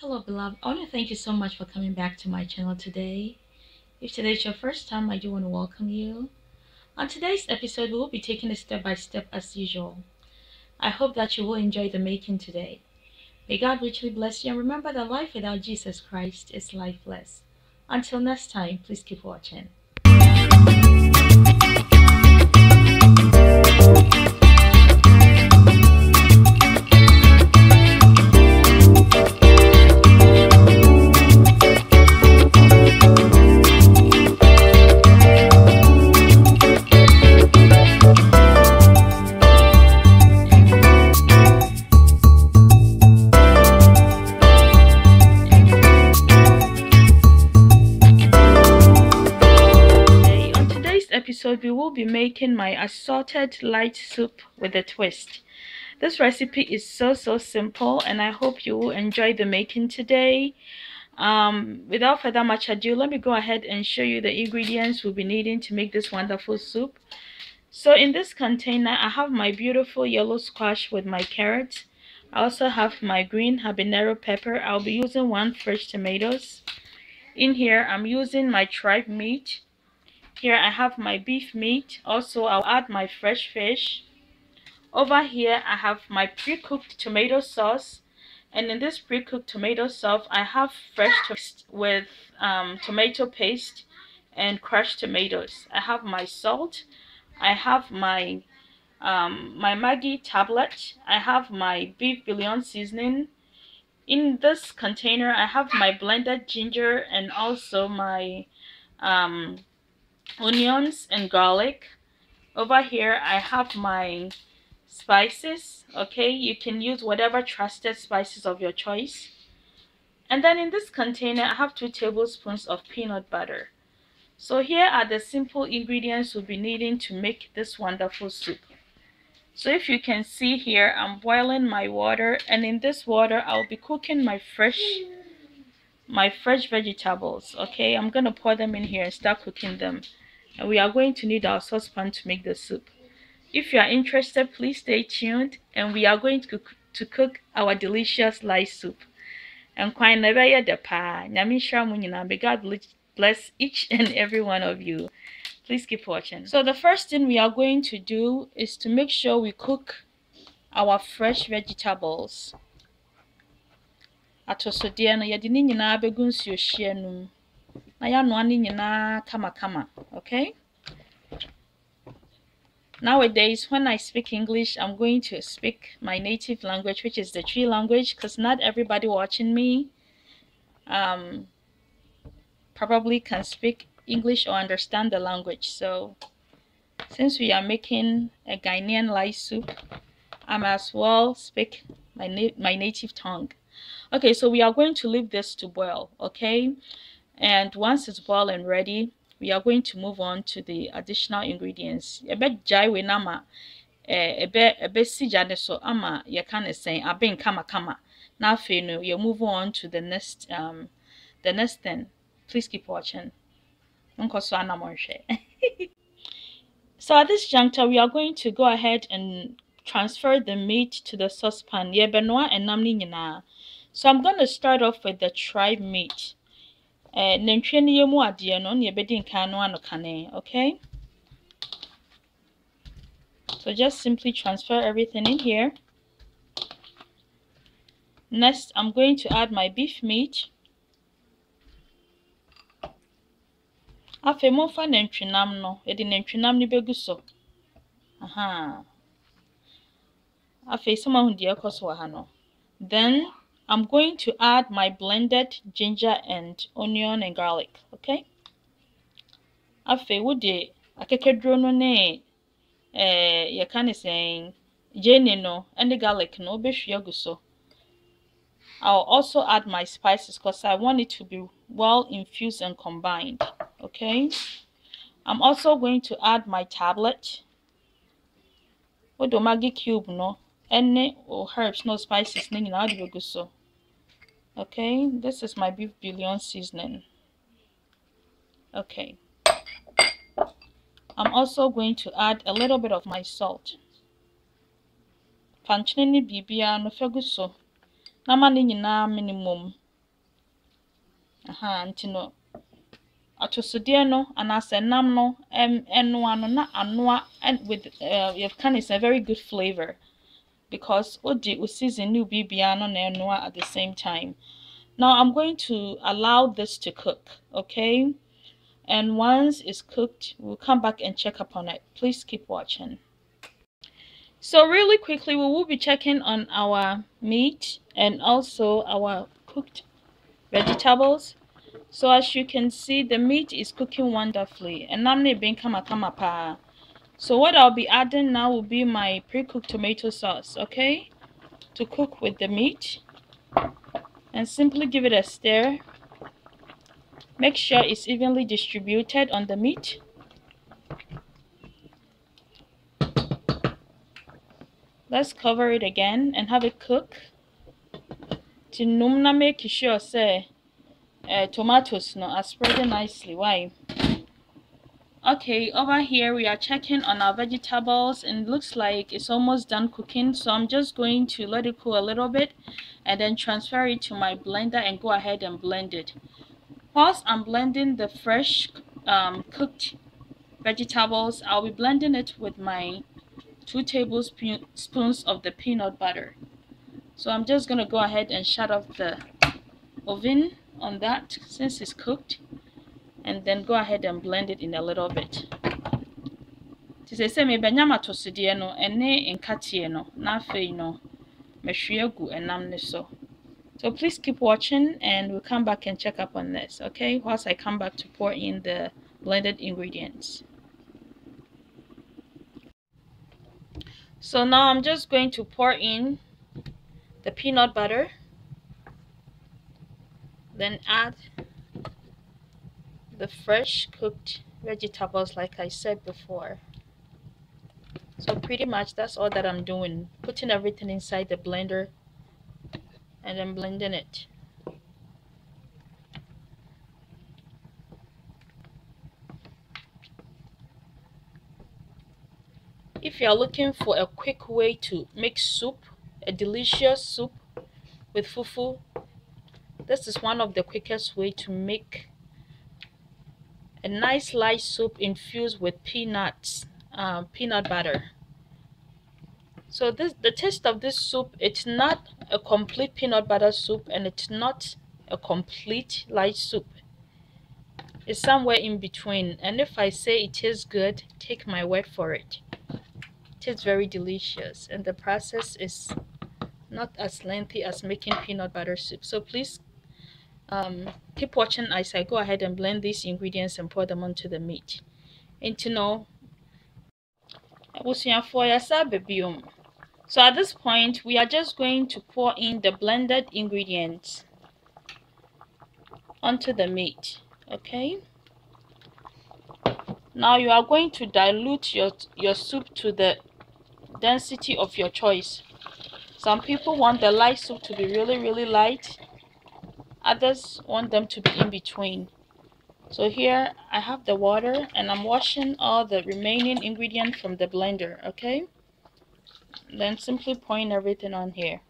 Hello beloved, I want to thank you so much for coming back to my channel today. If today is your first time, I do want to welcome you. On today's episode, we will be taking it step by step as usual. I hope that you will enjoy the making today. May God richly bless you, and remember that life without Jesus Christ is lifeless. Until next time, please keep watching. Episode we will be making my assorted light soup with a twist. This recipe is so simple, and I hope you will enjoy the making today. Without further much ado, let me go ahead and show you the ingredients we'll be needing to make this wonderful soup. So in this container, I have my beautiful yellow squash with my carrots. I also have my green habanero pepper. I'll be using 1 fresh tomatoes. In here, I'm using my tripe meat. Here I have my beef meat. Also, I'll add my fresh fish. Over here, I have my pre-cooked tomato sauce. And in this pre-cooked tomato sauce, I have fresh toast with tomato paste and crushed tomatoes. I have my salt. I have my Maggi tablet. I have my beef bouillon seasoning. In this container, I have my blended ginger and also my onions and garlic. Over here I have my spices. Okay, you can use whatever trusted spices of your choice. And then in this container I have 2 tablespoons of peanut butter. So here are the simple ingredients we'll be needing to make this wonderful soup. So if you can see here, I'm boiling my water, and in this water I'll be cooking my fresh vegetables. Okay, I'm gonna pour them in here and start cooking them. And we are going to need our saucepan to make the soup. If you are interested, please stay tuned, and we are going to cook our delicious light soup. And quite never yet the pa. May God bless each and every one of you. Please keep watching. So the first thing we are going to do is to make sure we cook our fresh vegetables. Atosodie no yɛde ne nyinaa bɛgu nsuo hye anum. Na yɛanoa ne nyinaa kama. Okay? Nowadays, when I speak English, I'm going to speak my native language, which is the Tree language, because not everybody watching me probably can speak English or understand the language. So since we are making a Ghanaian light soup, I might as well speak my native tongue. Okay, so we are going to leave this to boil. Okay, and once it's boiled and ready, we are going to move on to the additional ingredients. Ebe nama ebe sijane so ama you can say abin kama. Now no, you move on to the next thing. Please keep watching. So at this juncture, we are going to go ahead and transfer the meat to the saucepan. So I'm going to start off with the tripe meat. Okay, so just simply transfer everything in here. Next, I'm going to add my beef meat. Afe mofa nantwinam no, edi nantwinam ni begu so. Afe sama hu de ekoso ha no. Then I'm going to add my blended ginger and onion and garlic, okay? Afe wo de akekedro no ne you can say jene no and the garlic no be hwe so. I'll also add my spices because I want it to be well infused and combined. Okay, I'm also going to add my tablet. What do Maggi cube no? Any herbs, no spices, so. Okay, this is my beef bouillon seasoning. Okay, I'm also going to add a little bit of my salt. Panchinini bibia no feguso. Namani nyina minimum. Ntino atosode no anase nam no enoa no na anoa and with you can is a very good flavor because odi season new bibia no na enoa at the same time. Now I'm going to allow this to cook, okay? And once it's cooked, we'll come back and check up on it. Please keep watching. So really quickly, we will be checking on our meat and also our cooked vegetables. So as you can see, the meat is cooking wonderfully. And namne being kama pa. So what I'll be adding now will be my pre-cooked tomato sauce, okay? To cook with the meat. And simply give it a stir. Make sure it's evenly distributed on the meat. Let's cover it again and have it cook. To numna make sure say tomatoes no are spreading nicely. Why? Okay, over here we are checking on our vegetables and it looks like it's almost done cooking. So I'm just going to let it cool a little bit and then transfer it to my blender and go ahead and blend it. Whilst I'm blending the fresh cooked vegetables, I'll be blending it with my 2 tablespoons of the peanut butter. So I'm just going to go ahead and shut off the oven on that since it's cooked and then go ahead and blend it in a little bit. Say me benyama tosudie no ene nkatie no na afei no mehwe gu enam ne so. So please keep watching and we'll come back and check up on this, okay? Whilst I come back to pour in the blended ingredients. So now I'm just going to pour in the peanut butter, then add the fresh cooked vegetables like I said before. So pretty much that's all that I'm doing, putting everything inside the blender and then blending it. If you're looking for a quick way to make soup, a delicious soup with fufu, this is one of the quickest way to make a nice light soup infused with peanut butter. So the taste of this soup, it's not a complete peanut butter soup and it's not a complete light soup. It's somewhere in between. And if I say it tastes good, take my word for it. It is very delicious and the process is not as lengthy as making peanut butter soup. So please keep watching as I go ahead and blend these ingredients and pour them onto the meat. And to know, so at this point, we are just going to pour in the blended ingredients onto the meat, okay? Now you are going to dilute your soup to the density of your choice. Some people want the light soup to be really light. Others want them to be in between. So here I have the water and I'm washing all the remaining ingredients from the blender, okay? Then simply pouring everything on here.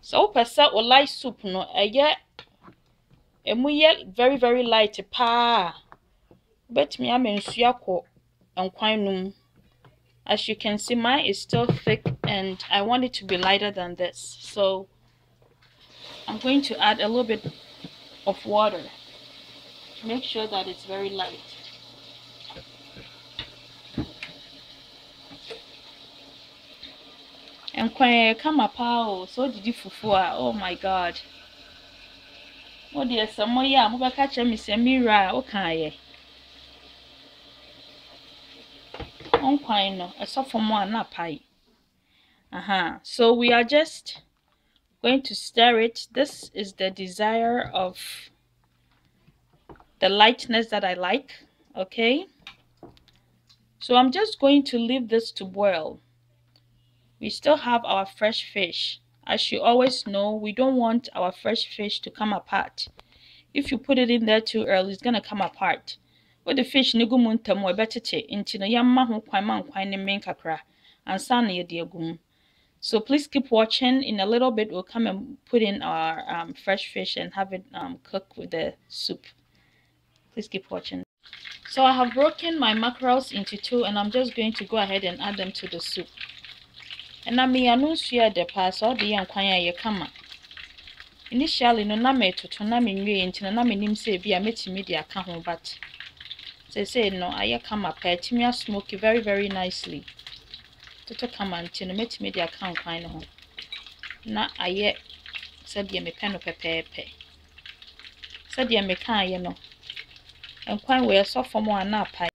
So pesa o light soup no very light pa. Bet me amensuya and quinum. As you can see, mine is still thick and I want it to be lighter than this. So I'm going to add a little bit of water to make sure that it's very light. And when come up, so did you fufu? Oh my God! Oh dear, some more yeah, move catch me semira. Okay, on quino, a sophomore not pie. So we are just going to stir it. This is the desire of the lightness that I like, okay? So I'm just going to leave this to boil. We still have our fresh fish. As you always know, we don't want our fresh fish to come apart. If you put it in there too early, it's gonna come apart. What the fish nigu muntamu ebetete into no yamma ho kwan man kwan ne men kakra ansa na ye de agum. So please keep watching. In a little bit, we'll come and put in our fresh fish and have it cook with the soup. Please keep watching. So I have broken my mackerels into two, and I'm just going to go ahead and add them to the soup. And I mean, I know the pass all the young kwanya kama. Initially, no na me to na me nwe into na me nim say be a metimi de aka ho, but say no aye kama pa etimi smoke very nicely. Toto kama nti no metimi de aka kwan no ho. Na aye said ye me pen no pepepe. Said ye me kan ye no. Enkwan we so for mo ana pa.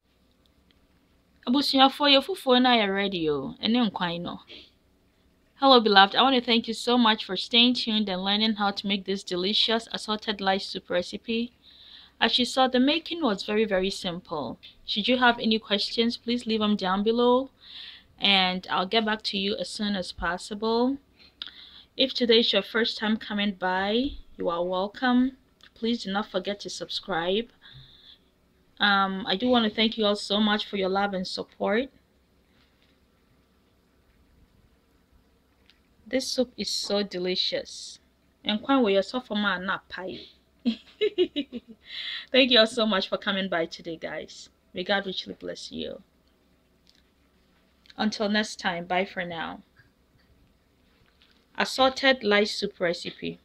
Abusuafo ye fufuo na ye ready o. Ene nkwan no. Hello beloved, I want to thank you so much for staying tuned and learning how to make this delicious assorted light soup recipe. As you saw, the making was very simple. Should you have any questions, please leave them down below and I'll get back to you as soon as possible. If today is your first time coming by, you are welcome. Please do not forget to subscribe. I do want to thank you all so much for your love and support. This soup is so delicious. And quite well, yourself for my not pie. Thank you all so much for coming by today, guys. May God richly bless you. Until next time, bye for now. Assorted light soup recipe.